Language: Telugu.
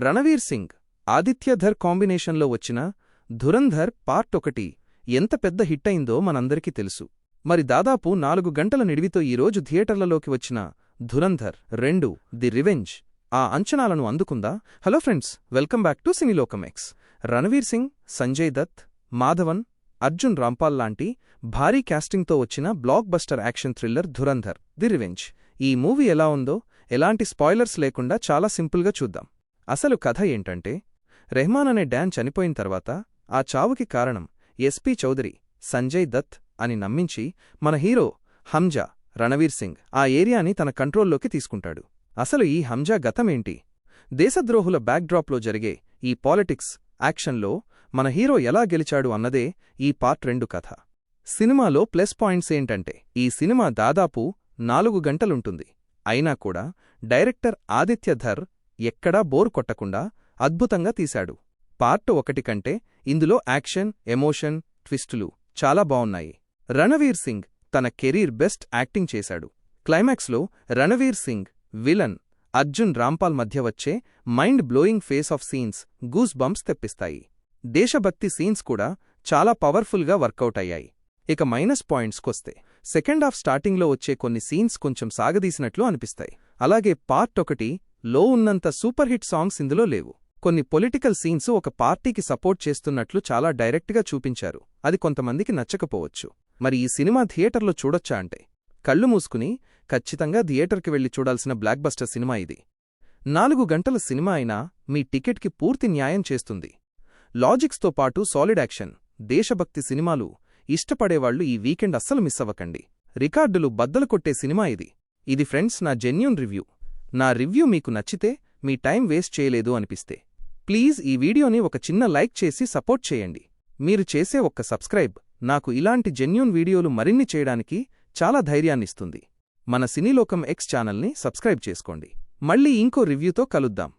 రణవీర్ సింగ్, ఆదిత్యధర్ కాంబినేషన్లో వచ్చిన ధురంధర్ పార్ట్ 1 ఎంత పెద్ద హిట్ అయిందో మనందరికీ తెలుసు. మరి దాదాపు 4 గంటల నిడివితో ఈరోజు థియేటర్లలోకి వచ్చిన ధురంధర్ 2 ది రివెంజ్ ఆ అంచనాలను అందుకుందా? Hello friends, welcome back to Cinelokam X. Ranveer Singh, Sanjay Dutt, Madhavan, Arjun Rampal లాంటి భారీ క్యాస్టింగ్తో వచ్చిన blockbuster action thriller Dhurandhar the revenge. ఈ మూవీ ఎలా ఉందో ఎలాంటి స్పాయిలర్స్ లేకుండా చాలా సింపుల్గా చూద్దాం. అసలు కథ ఏంటంటే, రెహమాన్ అనే డాన్ చనిపోయిన తర్వాత ఆ చావుకి కారణం ఎస్పీ చౌదరి సంజయ్ దత్ అని నమ్మించి మన హీరో హంజా రణవీర్ సింగ్ ఆ ఏరియాని తన కంట్రోల్లోకి తీసుకుంటాడు. అసలు ఈ హంజా గతమేంటి? దేశద్రోహుల బ్యాక్డ్రాప్లో జరిగే ఈ పాలిటిక్స్ యాక్షన్లో మన హీరో ఎలా గెలిచాడు అన్నదే ఈ పార్ట్ 2 కథ. సినిమాలో ప్లస్ పాయింట్స్ ఏంటంటే, ఈ సినిమా దాదాపు 4 గంటలుంటుంది. అయినా కూడా డైరెక్టర్ ఆదిత్యధర్ ఎక్కడా బోర్ కొట్టకుండా అద్భుతంగా తీశాడు. పార్ట్ 1 కంటే ఇందులో యాక్షన్, ఎమోషన్, ట్విస్టులు చాలా బావున్నాయి. రణవీర్ సింగ్ తన కెరీర్ బెస్ట్ యాక్టింగ్ చేశాడు. క్లైమాక్స్లో రణవీర్ సింగ్, విలన్ అర్జున్ రాంపాల్ మధ్య వచ్చే mind blowing face off scenes goose bumps తెప్పిస్తాయి. దేశభక్తి సీన్స్ కూడా చాలా పవర్ఫుల్గా వర్కౌట్ అయ్యాయి. ఇక మైనస్ పాయింట్స్కొస్తే, సెకండ్ హాఫ్ స్టార్టింగ్లో వచ్చే కొన్ని సీన్స్ కొంచెం సాగదీసినట్లు అనిపిస్తాయి. అలాగే పార్ట్ 1 లో ఉన్నంత సూపర్ హిట్ సాంగ్స్ ఇందులో లేవు. కొన్ని పొలిటికల్ సీన్స్ ఒక పార్టీకి సపోర్ట్ చేస్తున్నట్లు చాలా డైరెక్ట్గా చూపించారు. అది కొంతమందికి నచ్చకపోవచ్చు. మరి ఈ సినిమా థియేటర్లో చూడొచ్చా అంటే, కళ్ళు మూసుకుని ఖచ్చితంగా థియేటర్కి వెళ్లి చూడాల్సిన బ్లాక్ బస్టర్ సినిమా ఇది. 4 గంటల సినిమా అయినా మీ టికెట్కి పూర్తి న్యాయం చేస్తుంది. లాజిక్స్తో పాటు సాలిడ్ యాక్షన్, దేశభక్తి సినిమాలు ఇష్టపడేవాళ్లు ఈ వీకెండ్ అస్సలు మిస్ అవ్వకండి. రికార్డులు బద్దలు కొట్టే సినిమా ఇది. ఇది ఫ్రెండ్స్ నా జెన్యూన్ రివ్యూ. నా రివ్యూ మీకు నచ్చితే, మీ టైం వేస్ట్ చేయలేదు అనిపిస్తే ప్లీజ్ ఈ వీడియోని ఒక చిన్న లైక్ చేసి సపోర్ట్ చేయండి. మీరు చేసే ఒక్క సబ్స్క్రైబ్ నాకు ఇలాంటి జెన్యూన్ వీడియోలు మరిన్ని చేయడానికి చాలా ధైర్యాన్నిస్తుంది. మన సినీలోకం ఎక్స్ ఛానల్ని సబ్స్క్రైబ్ చేసుకోండి. మళ్ళీ ఇంకో రివ్యూతో కలుద్దాం.